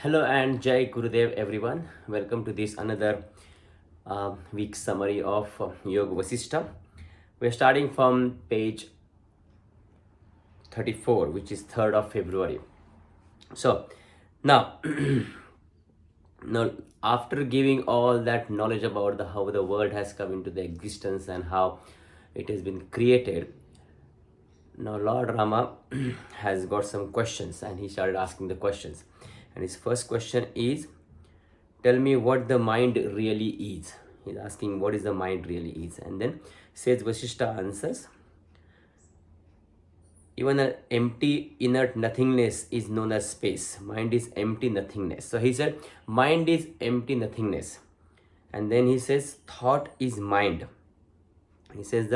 Hello and Jai Gurudev everyone. Welcome to this another week summary of Yoga Vasishta. We're starting from page 34, which is 3rd of February. So now, now after giving all that knowledge about how the world has come into the existence and how it has been created, now Lord Rama has got some questions and he started asking the questions. And his first question is, tell me what the mind really is. He's asking what is the mind really is. And then Sage Vasishta answers, even an empty inert nothingness is known as space. Mind is empty nothingness. So he said mind is empty nothingness. And then he says thought is mind. He says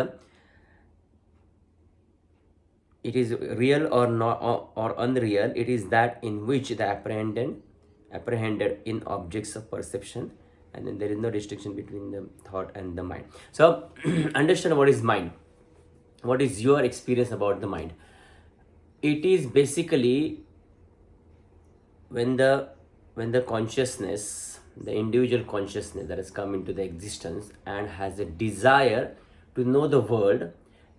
it is real or not or unreal. It is that in which the apprehended in objects of perception, and then there is no distinction between the thought and the mind. So understand what is mind. What is your experience about the mind? It is basically when the consciousness, the individual consciousness that has come into the existence and has a desire to know the world,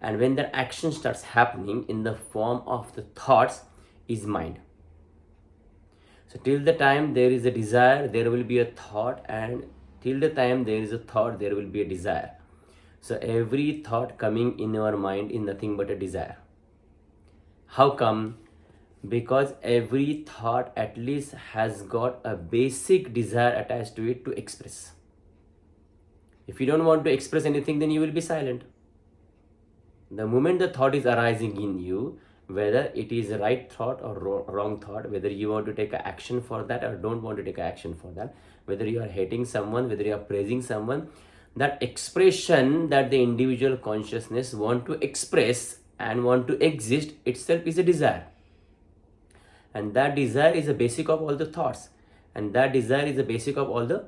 and when that action starts happening in the form of the thoughts, is mind. So till the time there is a desire, there will be a thought, and till the time there is a thought, there will be a desire. So every thought coming in your mind is nothing but a desire. How come? Because every thought at least has got a basic desire attached to it to express. If you don't want to express anything, then you will be silent. The moment the thought is arising in you, whether it is a right thought or wrong thought, whether you want to take action for that or don't want to take action for that, whether you are hating someone, whether you are praising someone, that expression that the individual consciousness want to express and want to exist itself is a desire. And that desire is the basic of all the thoughts. And that desire is the basic of all the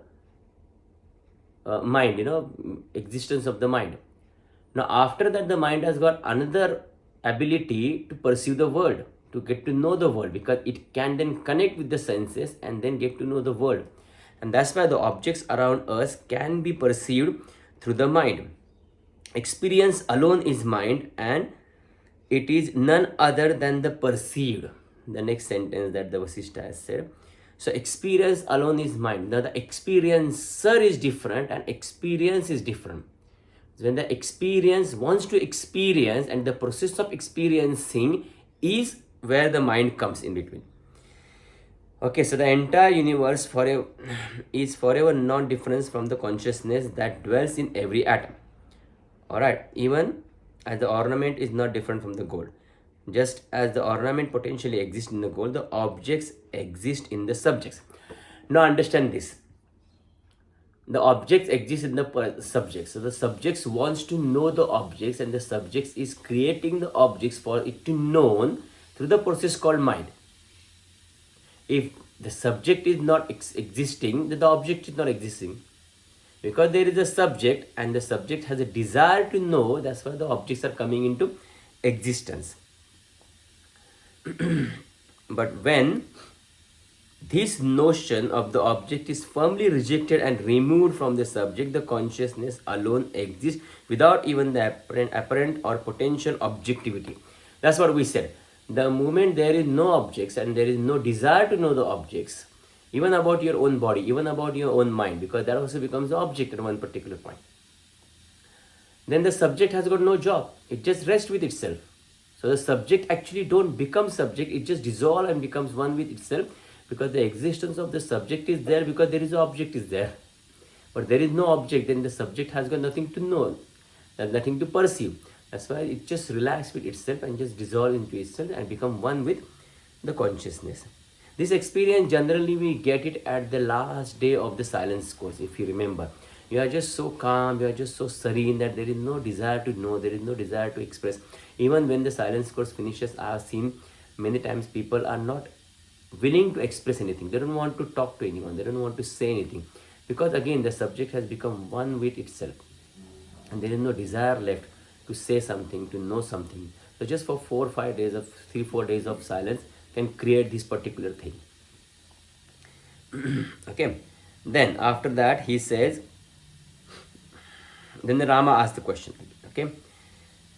mind, existence of the mind. Now, after that, the mind has got another ability to perceive the world, to get to know the world, because it can then connect with the senses and then get to know the world. And that's why the objects around us can be perceived through the mind. Experience alone is mind, and it is none other than the perceived. The next sentence that the Vasishta has said. So experience alone is mind. Now the experiencer is different and experience is different. When the experience wants to experience, and the process of experiencing is where the mind comes in between. Okay, so the entire universe is forever non-different from the consciousness that dwells in every atom. Alright, even as the ornament is not different from the gold. Just as the ornament potentially exists in the gold, the objects exist in the subjects. Now understand this. The objects exist in the subjects. So the subjects wants to know the objects, and the subjects is creating the objects for it to known through the process called mind. If the subject is not existing, then the object is not existing. Because there is a subject and the subject has a desire to know, that's why the objects are coming into existence. But when this notion of the object is firmly rejected and removed from the subject, the consciousness alone exists without even the apparent or potential objectivity. That's what we said. The moment there is no objects and there is no desire to know the objects, even about your own body, even about your own mind, because that also becomes the object at one particular point, then the subject has got no job. It just rests with itself. So the subject actually don't become subject, it just dissolves and becomes one with itself, because the existence of the subject is there because there is an object is there. But there is no object, then the subject has got nothing to know, nothing to perceive. That's why it just relaxes with itself and just dissolves into itself and become one with the consciousness. This experience generally we get it at the last day of the silence course. If you remember, you are just so calm, you are just so serene that there is no desire to know, there is no desire to express. Even when the silence course finishes, I have seen many times people are not willing to express anything. They don't want to talk to anyone, they don't want to say anything, because again the subject has become one with itself and there is no desire left to say something, to know something. So just for 4 or 5 days of 3-4 days of silence can create this particular thing. Okay, then after that he says, then the Rama asks the question, okay,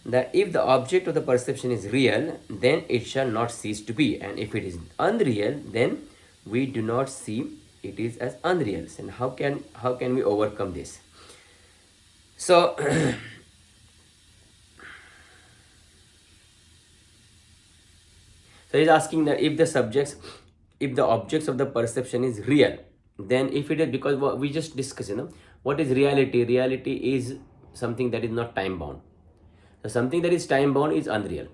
that if the object of the perception is real, then it shall not cease to be, and if it is unreal, then we do not see it is as unreal. And how can we overcome this? So so he's asking that if the objects of the perception is real, then if it is, because what we just discussed, what is reality? Reality is something that is not time bound. So something that is time bound is unreal.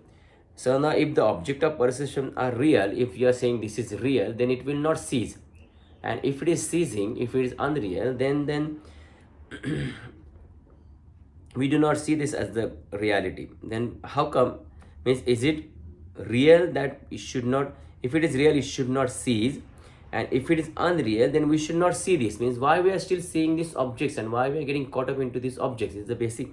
So now if the object of perception are real, if you are saying this is real, then it will not cease. And if it is ceasing, if it is unreal, then we do not see this as the reality. Then how come? Means, is it real that it should not, if it is real, it should not cease, and if it is unreal, then we should not see this? Means, why we are still seeing these objects and why we are getting caught up into these objects is the basic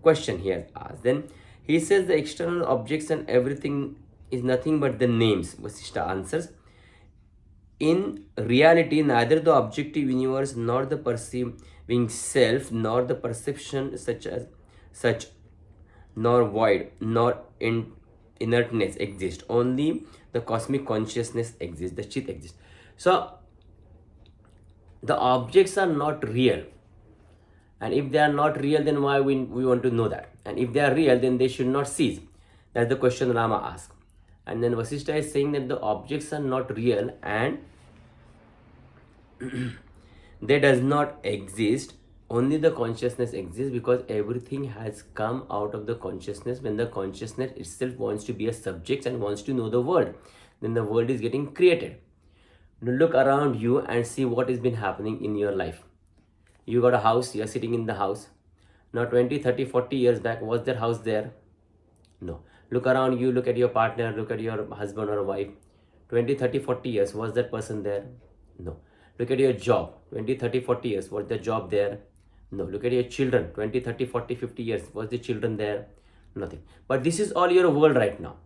question here asked. Then he says the external objects and everything is nothing but the names. Vasishta answers, in reality, neither the objective universe nor the perceiving self nor the perception such nor void nor inertness exist. Only the cosmic consciousness exists, the chit exists. So the objects are not real, and if they are not real, then why we want to know that? And if they are real, then they should not cease. That's the question Rama asked. And then Vasishta is saying that the objects are not real and they does not exist, only the consciousness exists, because everything has come out of the consciousness. When the consciousness itself wants to be a subject and wants to know the world, then the world is getting created. Now look around you and see what has been happening in your life. You got a house, you are sitting in the house. Now 20, 30, 40 years back, was that house there? No. Look around you, look at your partner, look at your husband or wife. 20, 30, 40 years, was that person there? No. Look at your job, 20, 30, 40 years, was the job there? No. Look at your children, 20, 30, 40, 50 years, was the children there? Nothing. But this is all your world right now.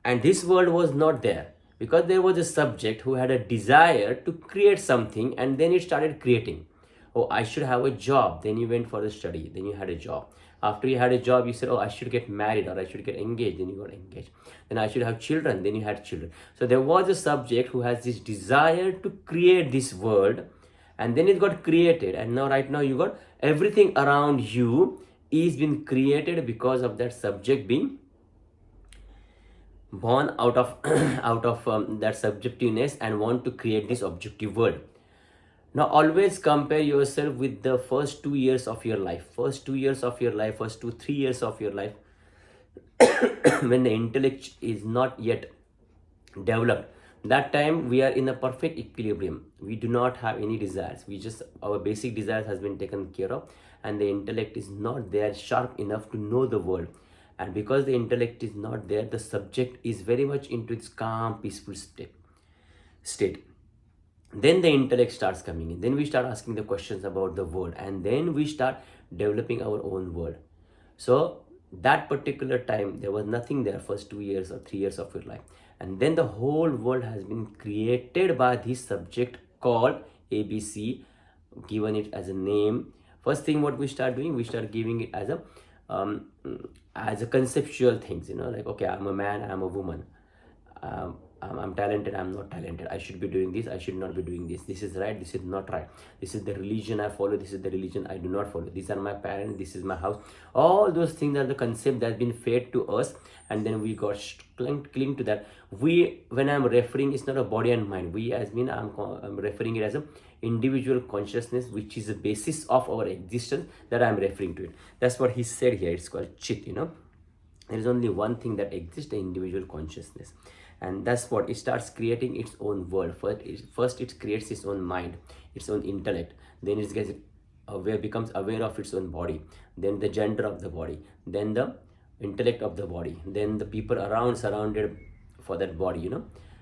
And this world was not there because there was a subject who had a desire to create something, and then it started creating. Oh, I should have a job. Then you went for the study, then you had a job. After you had a job, you said, oh, I should get married or I should get engaged. Then you got engaged. Then I should have children. Then you had children. So there was a subject who has this desire to create this world, and then it got created. And now right now you got everything around you is been created because of that subject being born out of that subjectiveness and want to create this objective world. Now always compare yourself with the first 2 years of your life, first 2 years of your life, first 2-3 years of your life, when the intellect is not yet developed. That time we are in a perfect equilibrium. We do not have any desires. We just, our basic desires has been taken care of, and the intellect is not there sharp enough to know the world. And because the intellect is not there, the subject is very much into its calm, peaceful state. Then the intellect starts coming in. Then we start asking the questions about the world, and then we start developing our own world. So that particular time, there was nothing there, first 2 years or 3 years of your life. And then the whole world has been created by this subject called ABC, given it as a name. First thing what we start doing, we start giving it as a conceptual things, like, okay, I'm a man, I'm a woman, I'm talented, I'm not talented, I should be doing this, I should not be doing this, this is right, this is not right, this is the religion I follow, this is the religion I do not follow, these are my parents, this is my house. All those things are the concept that has been fed to us, and then we got cling to that. When I'm referring, it's not a body and mind. I'm referring it as a individual consciousness, which is the basis of our existence, that I'm referring to it. That's what he said here. It's called chit. There is only one thing that exists, the individual consciousness, and that's what it starts creating its own world. First it creates its own mind, its own intellect. Then it gets becomes aware of its own body, then the gender of the body, then the intellect of the body, then the people surrounded for that body.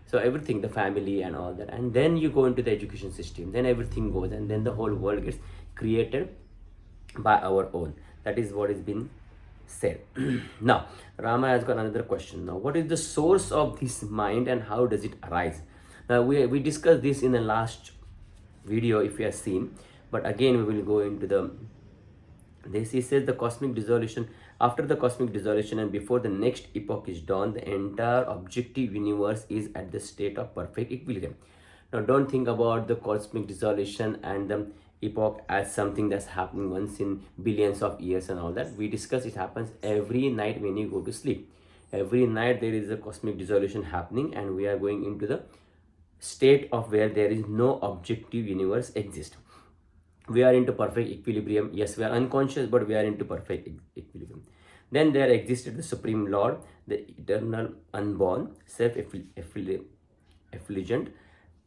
So everything, the family and all that, and then you go into the education system, then everything goes, and then the whole world gets created by our own. That is what is being said. Now Rama has got another question. Now, what is the source of this mind and how does it arise? Now we discussed this in the last video if you have seen, but again we will go into the this. He says the cosmic dissolution, after the cosmic dissolution and before the next epoch is dawned, the entire objective universe is at the state of perfect equilibrium. Now don't think about the cosmic dissolution and the epoch as something that's happening once in billions of years and all that. We discussed it happens every night when you go to sleep. Every night there is a cosmic dissolution happening, and we are going into the state of where there is no objective universe exist. We are into perfect equilibrium. Yes, we are unconscious, but we are into perfect equilibrium. Then there existed the Supreme Lord, the eternal, unborn, self-effulgent,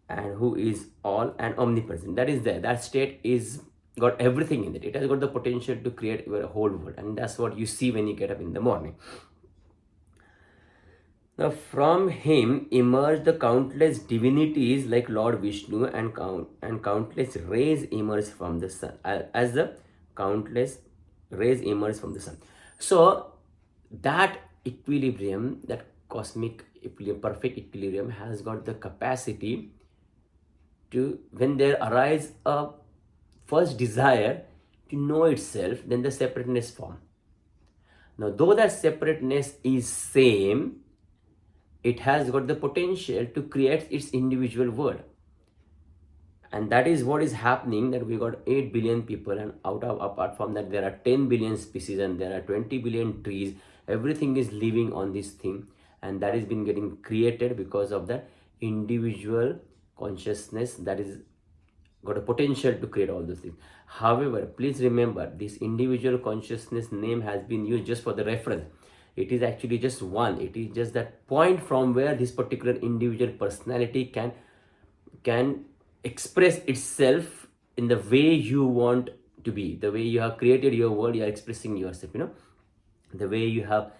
and who is all and omnipresent. That is there. That state is got everything in it. It has got the potential to create your whole world, and that's what you see when you get up in the morning. Now, from him emerged the countless divinities like Lord Vishnu, and countless rays emerged from the sun, as the countless rays emerged from the sun. So, that equilibrium, that cosmic equilibrium, perfect equilibrium, has got the capacity to, when there arise a first desire to know itself, then the separateness form. Now, though that separateness is same, it has got the potential to create its individual world. And that is what is happening, that we got 8 billion people, and apart from that there are 10 billion species and there are 20 billion trees. Everything is living on this thing, and that is been getting created because of the individual consciousness that is got a potential to create all those things. However, please remember, this individual consciousness name has been used just for the reference. It is actually just one. It is just that point from where this particular individual personality can express itself in the way you want to be. The way you have created your world, you are expressing yourself, the way you have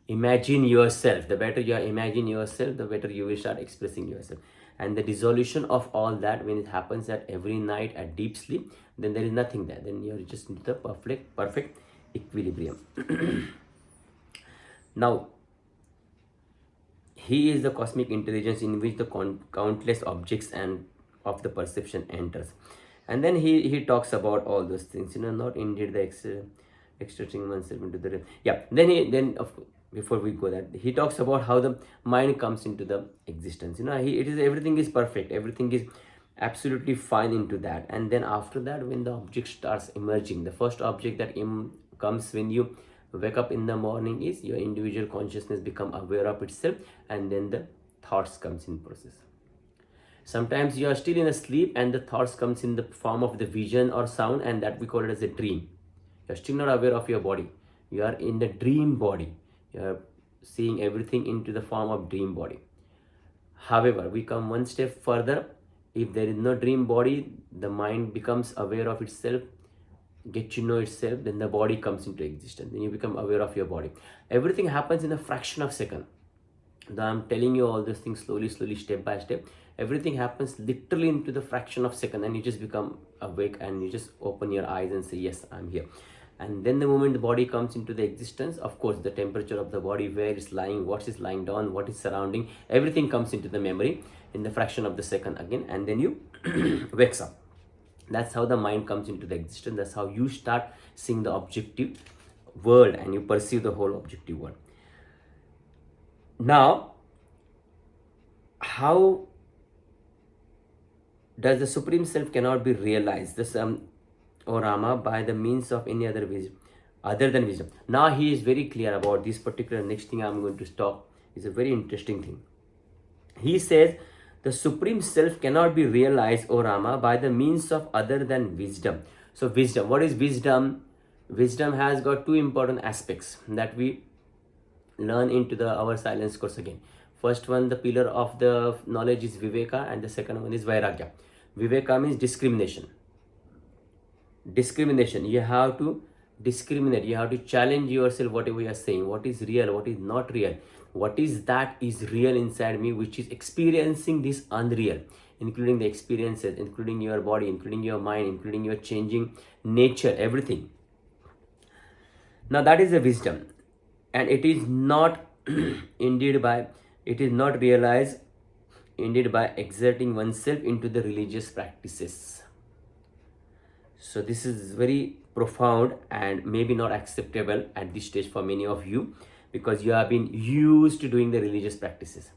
imagined yourself. The better you imagine yourself, the better you will start expressing yourself. And the dissolution of all that, when it happens at every night at deep sleep, then there is nothing there. Then you are just into the perfect equilibrium. Now, he is the cosmic intelligence in which the countless objects and of the perception enters. And then he talks about all those things, not indeed the extracting oneself into the before we go that, he talks about how the mind comes into the existence. Everything is perfect, everything is absolutely fine into that. And then after that, when the object starts emerging, the first object that comes when you wake up in the morning is your individual consciousness become aware of itself, and then the thoughts comes in process. Sometimes you are still in a sleep and the thoughts comes in the form of the vision or sound, and that we call it as a dream. You are still not aware of your body. You are in the dream body. You are seeing everything into the form of dream body. However, we come one step further. If there is no dream body, the mind becomes aware of itself, get to know itself, then the body comes into existence. Then you become aware of your body. Everything happens in a fraction of a second. Though I'm telling you all these things slowly, step by step, everything happens literally into the fraction of a second, and you just become awake and you just open your eyes and say, yes, I'm here. And then the moment the body comes into the existence, of course, the temperature of the body, where it's lying, what is lying down, what is surrounding, everything comes into the memory in the fraction of the second again, and then you wakes up. That's how the mind comes into the existence. That's how you start seeing the objective world and you perceive the whole objective world. Now, how does the Supreme Self cannot be realized, this or Rama, by the means of any other wisdom other than wisdom? Now he is very clear about this particular next thing I'm going to talk is a very interesting thing. He says the Supreme Self cannot be realized, O Rama, by the means of other than wisdom. So wisdom, what is wisdom? Wisdom has got two important aspects that we learn into our silence course again. First one, the pillar of the knowledge is Viveka, and the second one is Vairagya. Viveka means discrimination. You have to discriminate, you have to challenge yourself, whatever you are saying, what is real, what is not real, what is that is real inside me, which is experiencing this unreal, including the experiences, including your body, including your mind, including your changing nature, everything. Now that is a wisdom, and it is not it is not realized indeed by exerting oneself into the religious practices. So this is very profound and maybe not acceptable at this stage for many of you, because you have been used to doing the religious practices.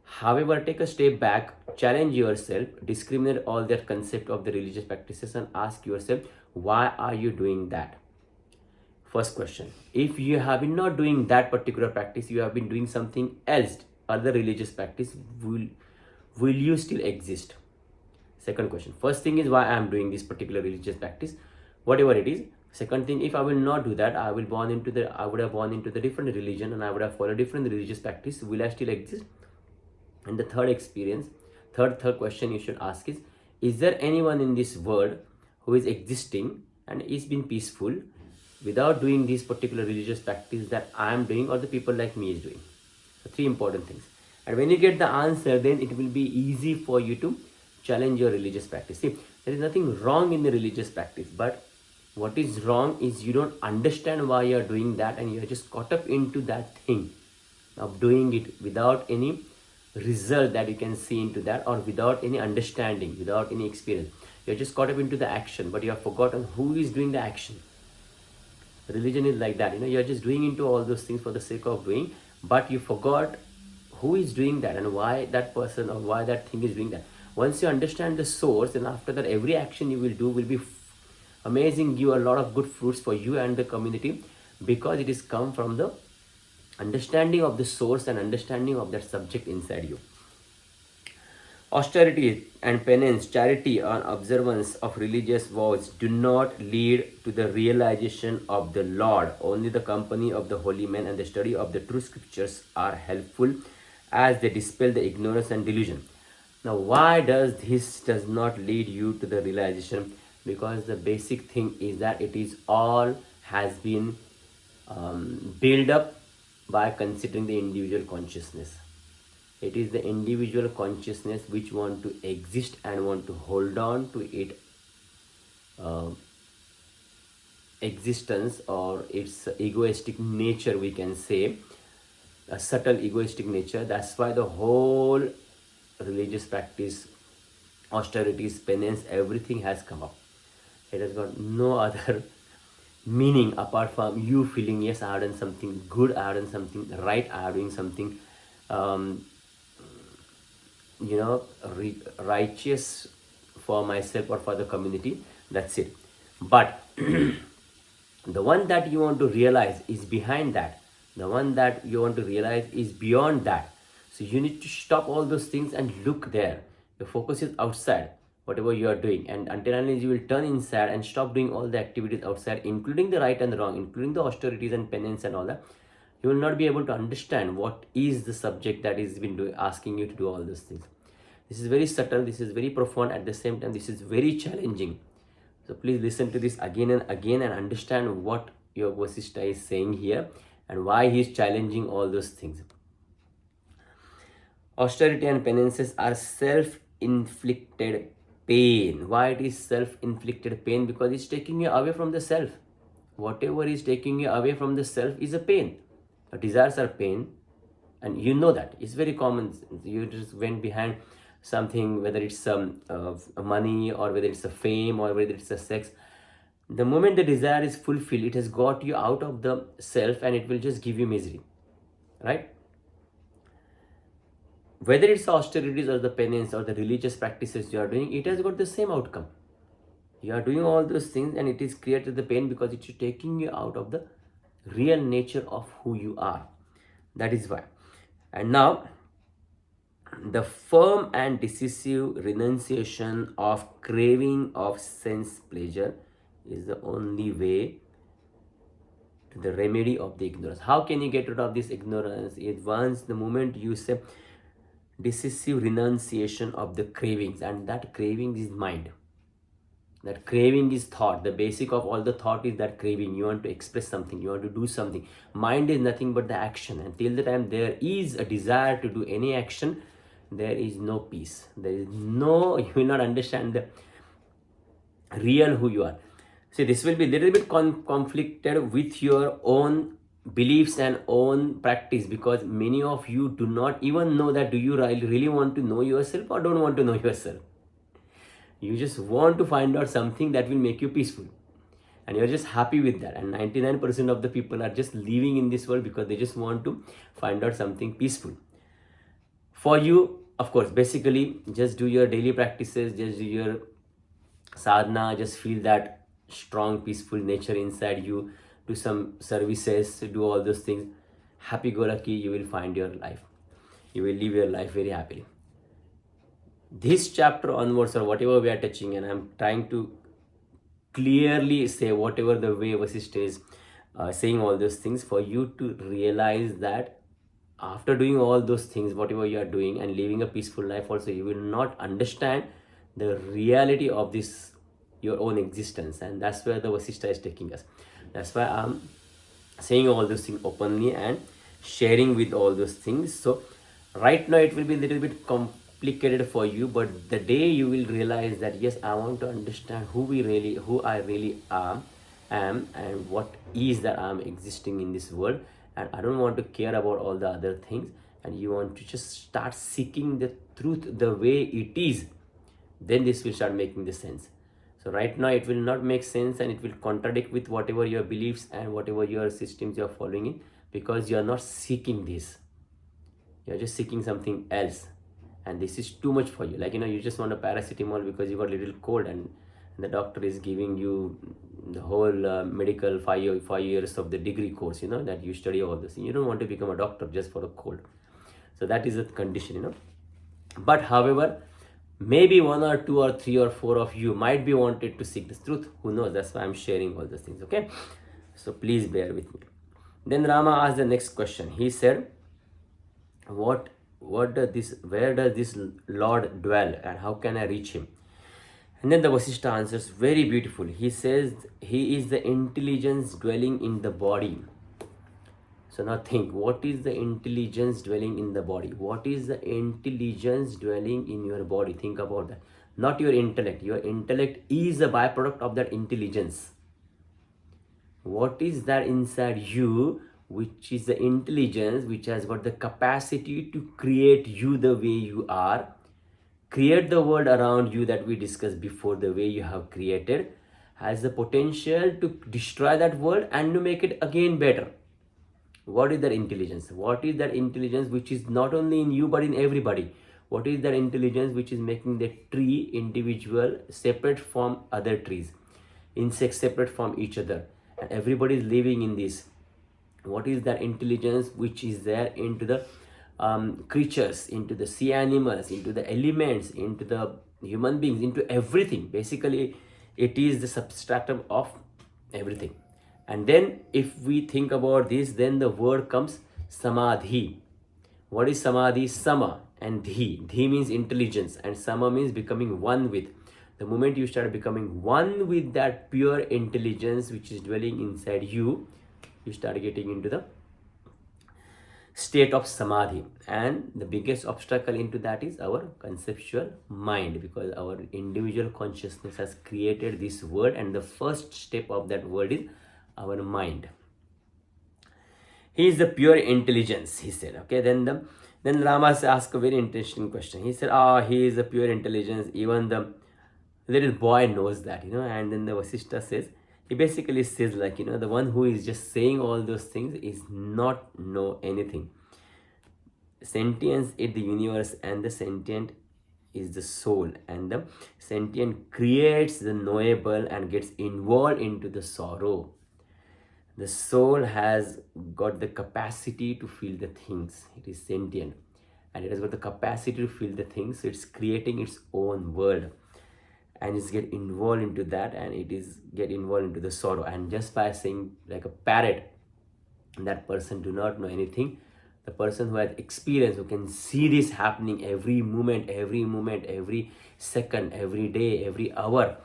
However, take a step back, challenge yourself, discriminate all that concept of the religious practices and ask yourself, why are you doing that? First question. If you have been not doing that particular practice, you have been doing something else, other religious practice, will you still exist? Second question. First thing is why I am doing this particular religious practice, whatever it is. Second thing, if I will not do that, I would have born into the different religion and I would have followed different religious practice. Will I still exist? And the third question you should ask is there anyone in this world who is existing and is being peaceful without doing this particular religious practice that I am doing or the people like me is doing? So three important things. And when you get the answer, then it will be easy for you to challenge your religious practice. See, there is nothing wrong in the religious practice, but what is wrong is you don't understand why you are doing that and you are just caught up into that thing of doing it without any result that you can see into that, or without any understanding, without any experience. You're just caught up into the action, but you have forgotten who is doing the action. Religion is like that, you're just doing into all those things for the sake of doing, but you forgot who is doing that and why that person or why that thing is doing that. Once you understand the source, and after that every action you will do will be amazing, give a lot of good fruits for you and the community, because it is come from the understanding of the source and understanding of that subject inside you. Austerity and penance, charity and observance of religious vows do not lead to the realization of the Lord. Only the company of the holy men and the study of the true scriptures are helpful, as they dispel the ignorance and delusion. Now, why does not lead you to the realization? Because the basic thing is that it is all has been built up by considering the individual consciousness. It is the individual consciousness which want to exist and want to hold on to its existence, or its egoistic nature, we can say, a subtle egoistic nature. That's why the whole religious practice, austerities, penance, everything has come up. It has got no other meaning apart from you feeling, yes, I have done something good, I have done something right, I am doing something righteous for myself or for the community. That's it. But the one that you want to realize is behind that. The one that you want to realize is beyond that. So you need to stop all those things and look there. Your focus is outside, whatever you are doing, and until unless you will turn inside and stop doing all the activities outside, including the right and the wrong, including the austerities and penance and all that, you will not be able to understand what is the subject that is been asking you to do all those things. This is very subtle, this is very profound, at the same time this is very challenging. So please listen to this again and again and understand what your Vasishta is saying here and why he is challenging all those things. Austerity and penances are self-inflicted pain. Why it is self-inflicted pain? Because it's taking you away from the self. Whatever is taking you away from the self is a pain. Your desires are pain, and you know that. It's very common. You just went behind something, whether it's money, or whether it's a fame, or whether it's a sex. The moment the desire is fulfilled, it has got you out of the self and it will just give you misery, right? Whether it's austerities or the penance or the religious practices you are doing, it has got the same outcome. You are doing all those things and it is created the pain because it is taking you out of the real nature of who you are. That is why. And now, the firm and decisive renunciation of craving of sense pleasure is the only way to the remedy of the ignorance. How can you get rid of this ignorance? It once the moment you say decisive renunciation of the cravings, and that craving is mind. That craving is thought. The basic of all the thought is that craving. You want to express something, you want to do something. Mind is nothing but the action. And till the time there is a desire to do any action, there is no peace. There is no, you will not understand the real who you are. See, this will be a little bit conflicted with your own beliefs and own practice, because many of you do not even know that do you really want to know yourself or don't want to know yourself. You just want to find out something that will make you peaceful, and you're just happy with that. And 99% of the people are just living in this world because they just want to find out something peaceful. For you, of course, basically just do your daily practices, just do your sadhana, just feel that strong peaceful nature inside you, do some services, do all those things. Happy go lucky, you will find your life, you will live your life very happily. This chapter onwards, or whatever we are touching, and I'm trying to clearly say whatever the way Vasishta is saying all those things, for you to realize that after doing all those things, whatever you are doing and living a peaceful life also, you will not understand the reality of this your own existence. And that's where the Vasishta is taking us. That's why I'm saying all those things openly and sharing with all those things. So right now it will be a little bit complicated for you, but the day you will realize that yes, I want to understand who I really am, and what is that I'm existing in this world, and I don't want to care about all the other things, and you want to just start seeking the truth the way it is, then this will start making the sense. So right now it will not make sense, and it will contradict with whatever your beliefs and whatever your systems you are following in, because you are not seeking this, you are just seeking something else, and this is too much for you. Like, you just want a paracetamol because you got a little cold, and the doctor is giving you the whole medical 5 years of the degree course, that you study all this. You don't want to become a doctor just for a cold. So that is the condition. But however, maybe 1 or 2 or 3 or 4 of you might be wanted to seek this truth. Who knows? That's why I'm sharing all those things. Okay, so please bear with me. Then Rama asked the next question. He said, where does this Lord dwell, and how can I reach him? And then the Vasishta answers very beautiful. He says he is the intelligence dwelling in the body. So now think, what is the intelligence dwelling in the body? What is the intelligence dwelling in your body? Think about that. Not your intellect. Your intellect is a byproduct of that intelligence. What is that inside you, which is the intelligence, which has got the capacity to create you the way you are, create the world around you that we discussed before, the way you have created, has the potential to destroy that world and to make it again better. What is that intelligence? What is that intelligence which is not only in you but in everybody? What is that intelligence which is making the tree individual separate from other trees, insects separate from each other, and everybody is living in this? What is that intelligence which is there into the creatures, into the sea animals, into the elements, into the human beings, into everything? Basically, it is the substratum of everything. And then if we think about this, then the word comes samadhi. What is samadhi? Sama and dhi. Dhi means intelligence, and sama means becoming one with. The moment you start becoming one with that pure intelligence which is dwelling inside you, you start getting into the state of samadhi. And the biggest obstacle into that is our conceptual mind, because our individual consciousness has created this world, and the first step of that world is our mind. He is the pure intelligence, he said. Okay, then Rama asked a very interesting question. He said, he is a pure intelligence, even the little boy knows that, and then the Vasishta says, he basically says, like, the one who is just saying all those things is not know anything. Sentience is the universe, and the sentient is the soul, and the sentient creates the knowable and gets involved into the sorrow. The soul has got the capacity to feel the things. It is sentient, and it has got the capacity to feel the things. So it's creating its own world, and it's get involved into that, and it is get involved into the sorrow. And just by saying like a parrot, that person do not know anything. The person who has experience, who can see this happening every moment, every second, every day, every hour,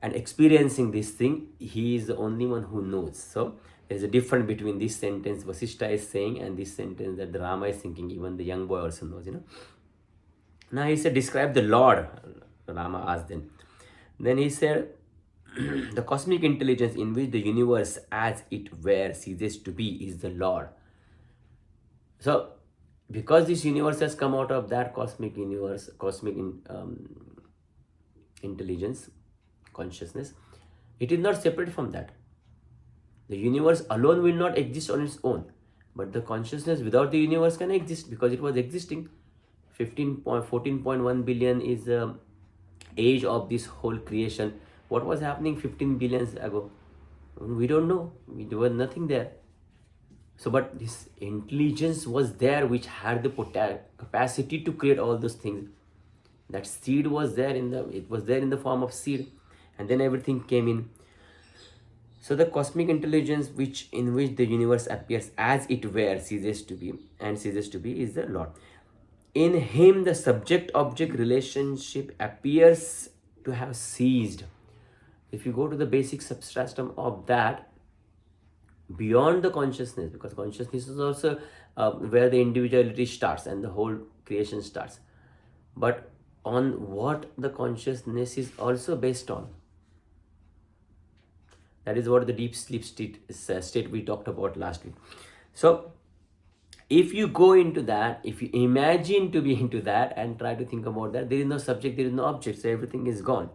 and experiencing this thing, he is the only one who knows. So there's a difference between this sentence Vasishta is saying and this sentence that the Rama is thinking. Even the young boy also knows, Now he said, describe the Lord, Rama asked them. Then he said, the cosmic intelligence in which the universe as it were ceases to be is the Lord. So because this universe has come out of that cosmic universe, intelligence, consciousness, it is not separate from that. The universe alone will not exist on its own, but the consciousness without the universe can exist because it was existing. 14.1 billion is the age of this whole creation. What was happening 15 billions ago? We don't know. There was nothing there. So, but this intelligence was there, which had the capacity to create all those things. That seed was there it was there in the form of seed, and then everything came in. So the cosmic intelligence which in which the universe appears as it were ceases to be and ceases to be is the Lord. In him the subject object relationship appears to have ceased. If you go to the basic substratum of that, beyond the consciousness, because consciousness is also where the individuality starts and the whole creation starts, but on what the consciousness is also based on. That is what the deep sleep state we talked about last week. So if you go into that, if you imagine to be into that and try to think about that, there is no subject, there is no object, so everything is gone.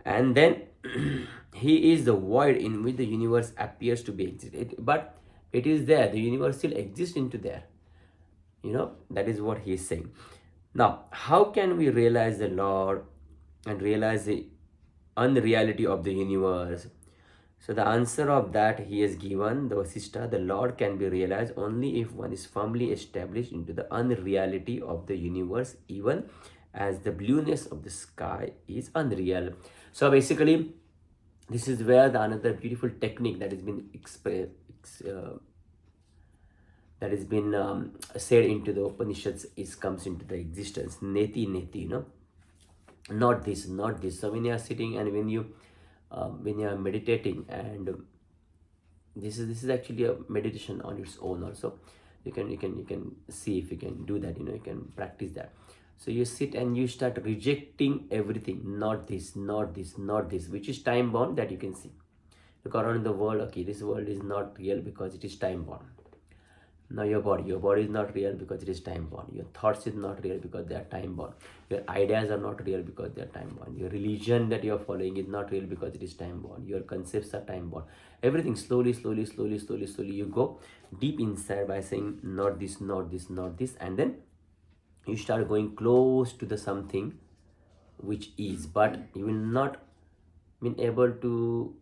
And then he is the void in which the universe appears to be exist. But it is there, the universe still exists into there. That is what he is saying. Now, how can we realize the Lord and realize the unreality of the universe? So the answer of that he has given, the Vasishta, the Lord can be realized only if one is firmly established into the unreality of the universe, even as the blueness of the sky is unreal. So basically, this is where another beautiful technique that has been said into the Upanishads comes into the existence. Neti, not this, not this. So when you are sitting and when you are meditating, and this is actually a meditation on its own also. You can see if you can do that. You can practice that. So you sit and you start rejecting everything. Not this, not this, not this, which is time bound, that you can see. Look around the world. Okay, this world is not real because it is time bound. Now your body is not real because it is time bound. Your thoughts is not real because they are time bound. Your ideas are not real because they are time bound. Your religion that you are following is not real because it is time bound. Your concepts are time bound. Everything slowly you go deep inside by saying not this, not this, not this, and then you start going close to the something which is, but you will not be able to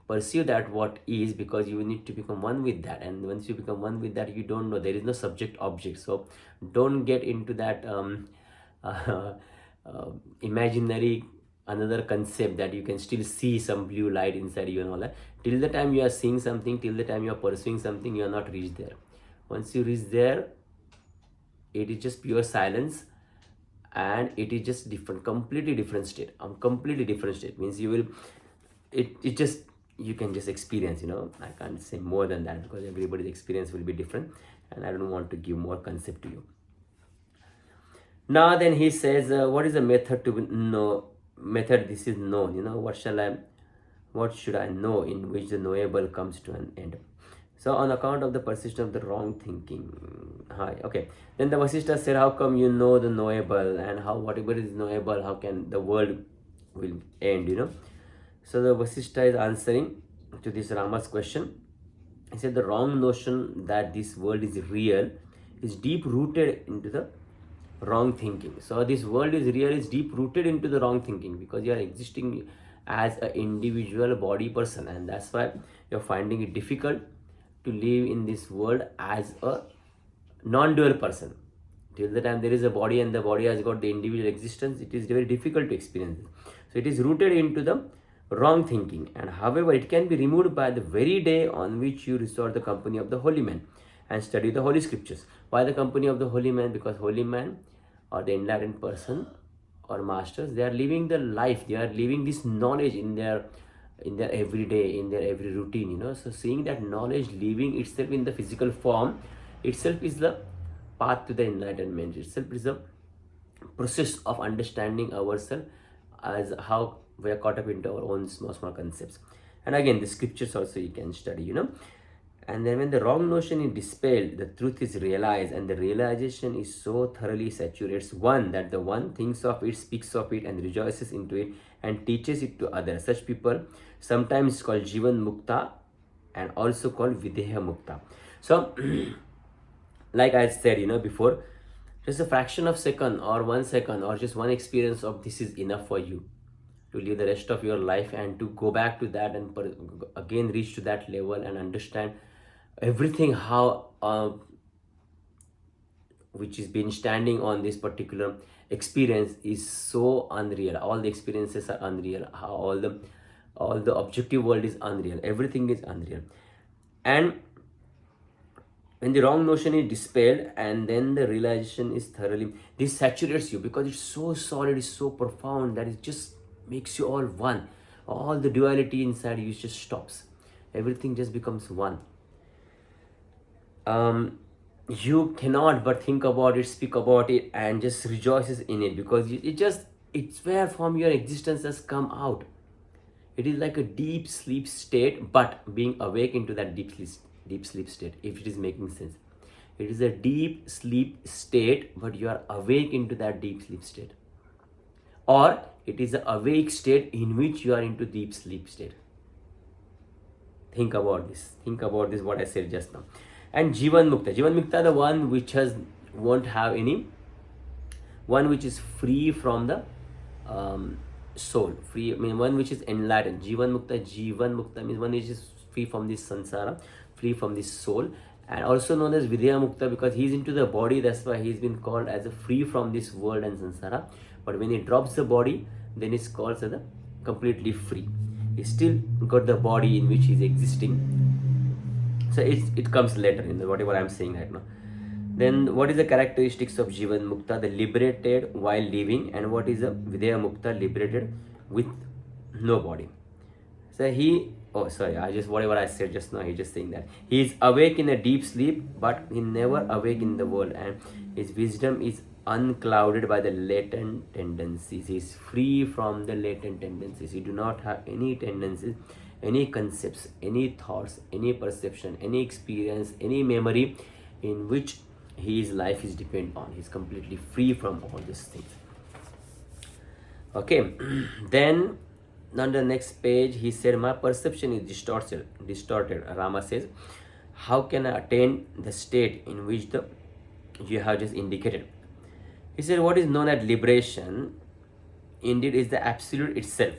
perceive that what is, because you need to become one with that. And once you become one with that, you don't know, there is no subject object. So don't get into that imaginary another concept that you can still see some blue light inside you and all that. Till the time you are seeing something, till the time you are pursuing something, you are not reached there. Once you reach there, it is just pure silence, and it is just completely different state. Completely different state means you will, it just, you can just experience. I can't say more than that because everybody's experience will be different, and I don't want to give more concept to you. Now then he says, what is the method to know? Method, this is known. What should I know in which the knowable comes to an end? So on account of the persistence of the wrong thinking. Hi, okay. Then the Vasishta said, how come you know the knowable, and how whatever is knowable, how can the world will end? So the Vasishta is answering to this Rama's question. He said the wrong notion that this world is real is deep rooted into the wrong thinking. So this world is real is deep rooted into the wrong thinking, because you are existing as an individual body person, and that's why you're finding it difficult to live in this world as a non-dual person. Till the time there is a body and the body has got the individual existence, it is very difficult to experience it. So it is rooted into the wrong thinking, and however it can be removed by the very day on which you restore the company of the holy man and study the holy scriptures. Why the company of the holy man? Because holy man or the enlightened person or masters, they are living the life, they are living this knowledge in their everyday, in their every routine. So seeing that knowledge living itself in the physical form itself is the path to the enlightenment. Itself is the process of understanding ourselves as how we are caught up into our own small concepts. And again, the scriptures also you can study. And then when the wrong notion is dispelled, the truth is realized, and the realization is so thoroughly saturates one that the one thinks of it, speaks of it, and rejoices into it, and teaches it to others. Such people sometimes called Jivan Mukta and also called Videha Mukta. So, like I said, before, just a fraction of second or 1 second or just one experience of this is enough for you to live the rest of your life and to go back to that and again reach to that level and understand everything how which is been standing on this particular experience is so unreal. All the experiences are unreal, how all the objective world is unreal, everything is unreal. And when the wrong notion is dispelled and then the realization is thoroughly, this saturates you because it's so solid, it's so profound that it just makes you all one. All the duality inside you just stops, everything just becomes one. You cannot but think about it, speak about it, and just rejoices in it because it's where from your existence has come out. It is like a deep sleep state, but being awake into that deep sleep state, if it is making sense. It is a deep sleep state, but you are awake into that deep sleep state. Or it is an awake state in which you are into deep sleep state. Think about this. Think about this, what I said just now. And Jivan Mukta. Jivan Mukta, the one which won't have any, one which is free from the soul, free, I mean one which is enlightened. Jivan Mukta means one which is free from this sansara, free from this soul, and also known as Vidya Mukta because he's into the body. That's why he's been called as a free from this world and sansara. But when he drops the body, then he's called as a completely free. He's still got the body in which he's existing. So it comes later in whatever I'm saying right now. Then what is the characteristics of Jivan Mukta? The liberated while living. And what is a Vidya Mukta? Liberated with no body. So whatever I said just now, he's just saying that he is awake in a deep sleep, but he never awake in the world, and his wisdom is unclouded by the latent tendencies. He is free from the latent tendencies. He do not have any tendencies, any concepts, any thoughts, any perception, any experience, any memory in which his life is dependent on. He's completely free from all these things. Okay. Then on the next page he said, my perception is distorted. Rama says, how can I attain the state in which you have just indicated? He said, what is known as liberation indeed is the absolute itself,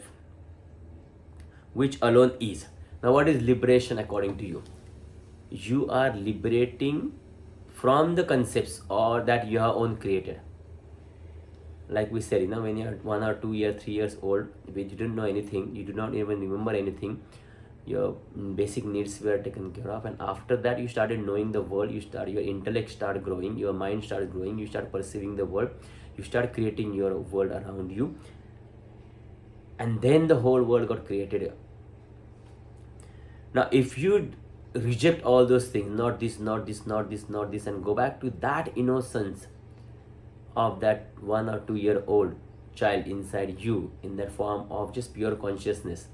which alone is. Now what is liberation according to you? You are liberating from the concepts or that you have own created. Like we said, when you are 1 or 2 years, 3 years old, when you didn't know anything, you do not even remember anything, your basic needs were taken care of, and after that you started knowing the world, your intellect started growing, your mind started growing, you start perceiving the world, you start creating your world around you, and then the whole world got created. Now if you reject all those things, not this, and go back to that innocence of that 1 or 2 year old child inside you in that form of just pure consciousness,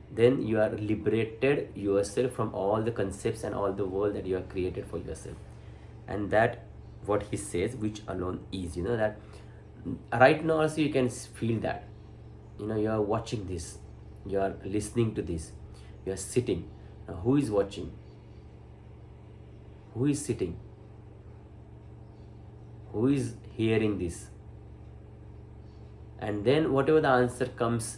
then you are liberated yourself from all the concepts and all the world that you have created for yourself. And that what he says, which alone is, that right now also you can feel that, you are watching this, you are listening to this, you are sitting. Now who is watching? Who is sitting? Who is hearing this? And then whatever the answer comes,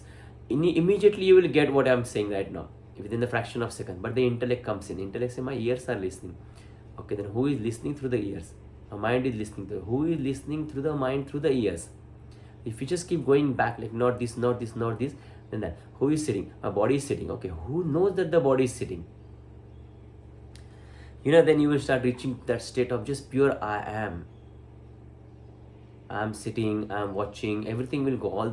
immediately you will get what I'm saying right now within the fraction of a second. But the intellect comes in. Intellect says, my ears are listening. Okay, then who is listening through the ears? My mind is listening to. Who is listening through the mind through the ears? If you just keep going back, like not this, then that. Who is sitting? My body is sitting. Okay, who knows that the body is sitting? Then you will start reaching that state of just pure I am. I'm sitting, I'm watching, everything will go, all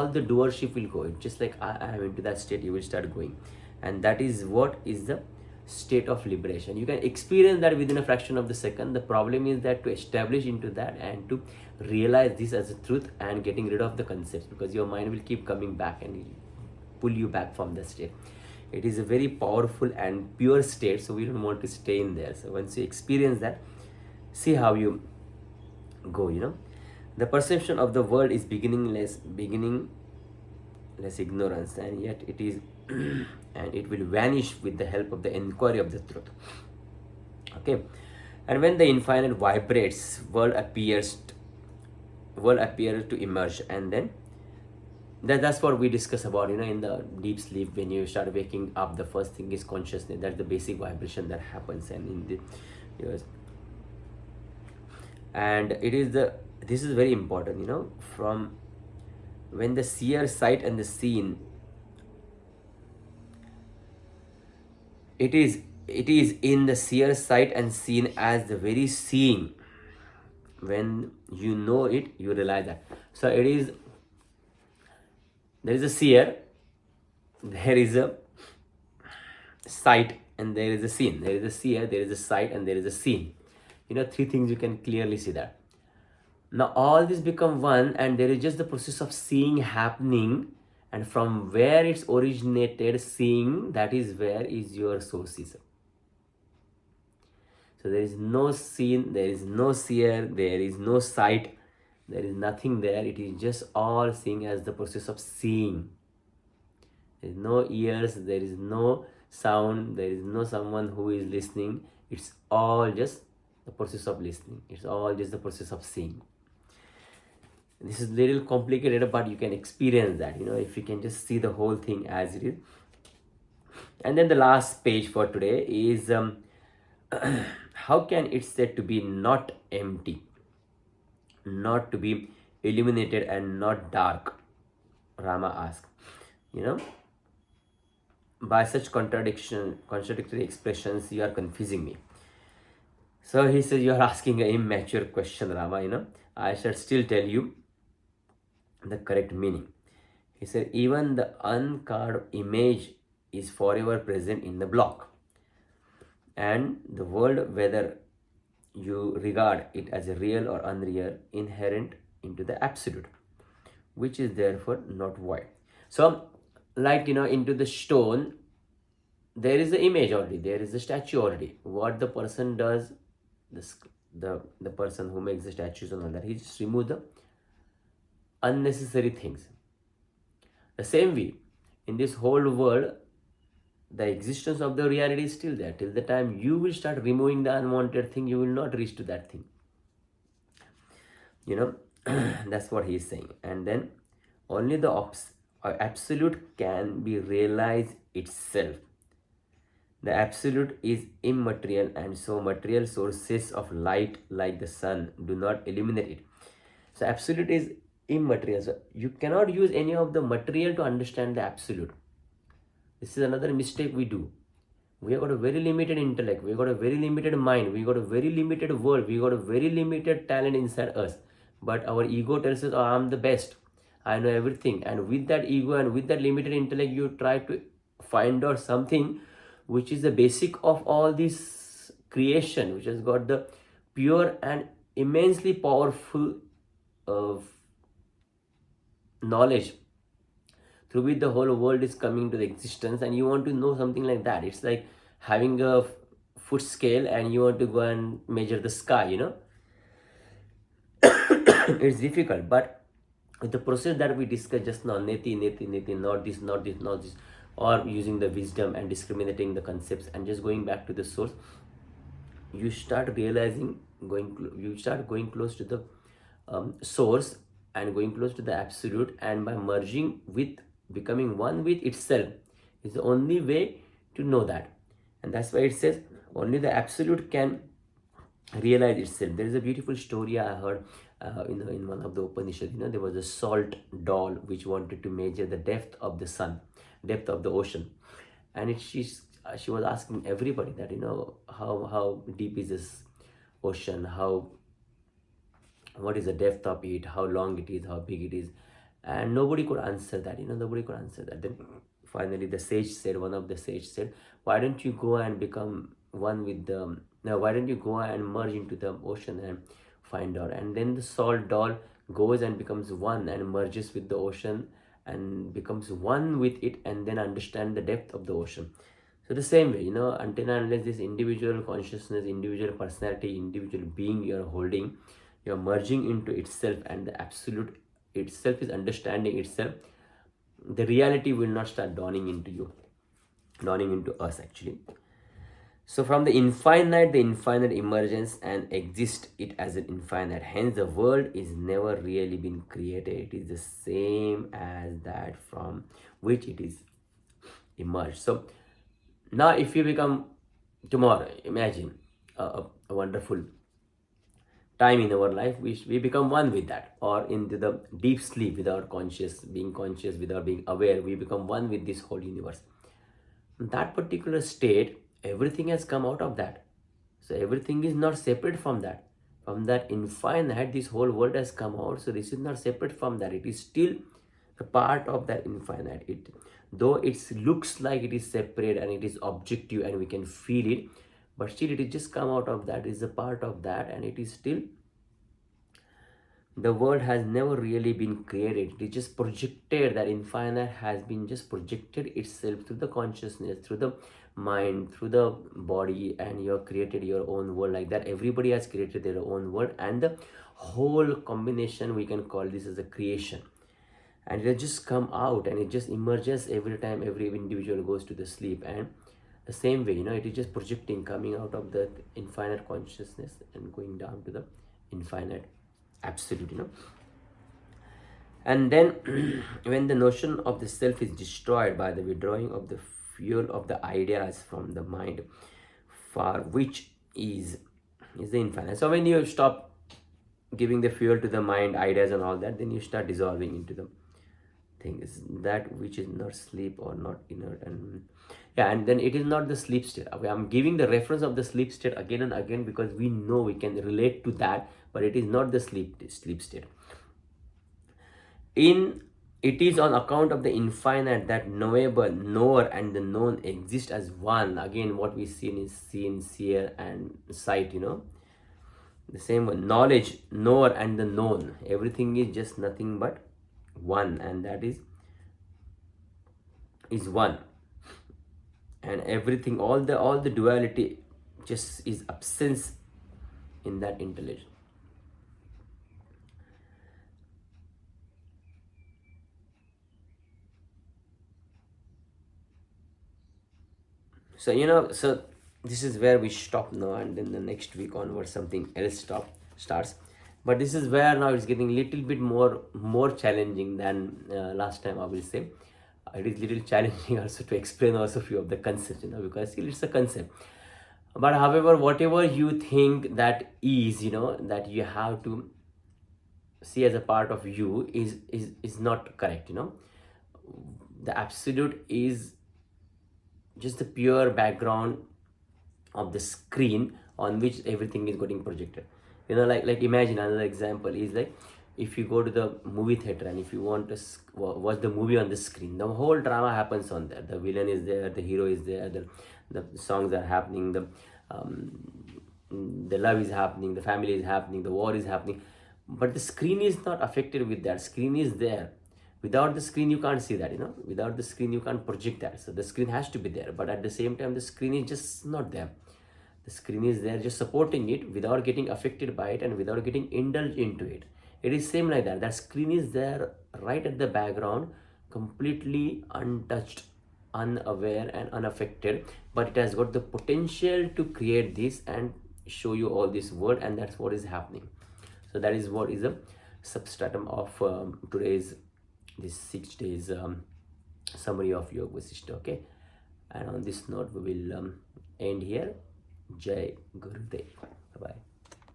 the doership will go. It's just like I am into that state, you will start going. And that is what is the state of liberation. You can experience that within a fraction of the second. The problem is that to establish into that and to realize this as a truth and getting rid of the concepts, because your mind will keep coming back and pull you back from the state. It is a very powerful and pure state, so we don't want to stay in there. So once you experience that, see how you go, the perception of the world is beginningless ignorance, and yet it is and it will vanish with the help of the inquiry of the truth. Okay. And when the infinite vibrates, world appears to emerge, and then that's what we discuss about, in the deep sleep. When you start waking up, the first thing is consciousness. That's the basic vibration that happens. And in the yes, and this is very important, from when the seer sight and the seen, it is in the seer sight and seen as the very seeing. When you know it, you realize that. So there is a seer, there is a sight, and there is a seen. There is a seer, there is a sight, and there is a seen. Three things, you can clearly see that. Now all this become one, and there is just the process of seeing happening, and from where it's originated, seeing, that is where is your source is. So there is no seen, there is no seer, there is no sight, there is nothing there. It is just all seeing as the process of seeing. There is no ears, there is no sound, there is no someone who is listening. It's all just the process of listening. It's all just the process of seeing. This is little complicated, but you can experience that, if you can just see the whole thing as it is. And then the last page for today is how can it said to be not empty, not to be illuminated, and not dark? Rama asked, by such contradictory expressions, you are confusing me. So he says, you are asking an immature question, Rama. I shall still tell you the correct meaning. He said, even the uncarved image is forever present in the block, and the world, whether you regard it as a real or unreal, inherent into the absolute, which is therefore not void. So like, into the stone, there is the image already, there is the statue already. What the person does, the person who makes the statues and all that, he just removes the unnecessary things. The same way, in this whole world, the existence of the reality is still there. Till the time you will start removing the unwanted thing, you will not reach to that thing. That's what he is saying. And then only the absolute can be realized itself. The absolute is immaterial, and so material sources of light like the sun do not illuminate it. So absolute is immaterial. So you cannot use any of the material to understand the absolute. This is another mistake we do. We have got a very limited intellect, we have got a very limited mind, we got a very limited world, we got a very limited talent inside us. But our ego tells us, oh, I'm the best, I know everything. And with that ego and with that limited intellect, you try to find out something which is the basic of all this creation, which has got the pure and immensely powerful knowledge through which the whole world is coming to the existence. And you want to know something like that. It's like having a foot scale and you want to go and measure the sky. It's difficult, but with the process that we discussed just now, neti, not this, not this, not this, or using the wisdom and discriminating the concepts and just going back to the source, you start realizing, you start going close to the source and going close to the absolute, and by merging with, becoming one with itself, is the only way to know that. And that's why it says only the absolute can realize itself. There is a beautiful story I heard in one of the Upanishads. There was a salt doll which wanted to measure the depth of the sun, depth of the ocean, and she was asking everybody that, how deep is this ocean, what is the depth of it, how long it is, how big it is, and nobody could answer that. Nobody could answer that. Then finally one of the sage said, why don't you go and become one with the, now why don't you go and merge into the ocean and find out? And then the salt doll goes and becomes one and merges with the ocean, and becomes one with it, and then understand the depth of the ocean. So the same way, until and unless this individual consciousness, individual personality, individual being you're holding, you're merging into itself, and the absolute itself is understanding itself, the reality will not start dawning into you, dawning into us actually. So from the infinite emergence and exists it as an infinite. Hence the world is never really been created. It is the same as that from which it is emerged. So now if you become tomorrow, imagine a wonderful time in our life, we become one with that, or into the deep sleep without being conscious, without being aware, we become one with this whole universe. In that particular state, everything has come out of that. So everything is not separate from that. From that infinite, this whole world has come out. So this is not separate from that. It is still a part of that infinite. It, though it looks like it is separate and it is objective and we can feel it, but still it is just come out of that. It is a part of that, and it is still, the world has never really been created. It is just projected. That infinite has been just projected itself through the consciousness, through the mind, through the body, and you have created your own world like that. Everybody has created their own world, and the whole combination, we can call this as a creation. And it just come out and it just emerges every time every individual goes to the sleep. And the same way, it is just projecting, coming out of the infinite consciousness and going down to the infinite absolute. And then when the notion of the self is destroyed by the withdrawing of the fuel of the ideas from the mind, for which is the infinite. So when you stop giving the fuel to the mind, ideas and all that, then you start dissolving into the things, that which is not sleep or not inert. And yeah, and then it is not the sleep state. Okay, I'm giving the reference of the sleep state again and again because we know we can relate to that, but it is not the sleep state. It is on account of the infinite that knowable, knower, and the known exist as one. Again, what we see is seen, seer, and sight. The same one. Knowledge, knower, and the known. Everything is just nothing but one, and that is one. And everything, all the duality, just is absence in that intelligence. So this is where we stop now, and then the next week onwards something else starts. But this is where now it's getting little bit more challenging than last time, I will say. It is little challenging also to explain also few of the concepts, because still it's a concept. But however, whatever you think that is, that you have to see as a part of you is not correct. The absolute is just the pure background of the screen on which everything is getting projected. Like imagine another example is like, if you go to the movie theater and if you want to watch the movie on the screen, the whole drama happens on there. The villain is there, the hero is there, the songs are happening, the love is happening, the family is happening, the war is happening. But the screen is not affected with that. Screen is there. Without the screen you can't see that. Without the screen you can't project that. So the screen has to be there, but at the same time the screen is just not there. The screen is there just supporting it without getting affected by it and without getting indulged into it. It is same like that. That screen is there right at the background, completely untouched, unaware and unaffected, but it has got the potential to create this and show you all this world, and that's what is happening. So that is what is a substratum of today's this 6 days summary of Yoga Vasishta. Okay, and on this note we will end here. Jai Gurudev. Bye bye.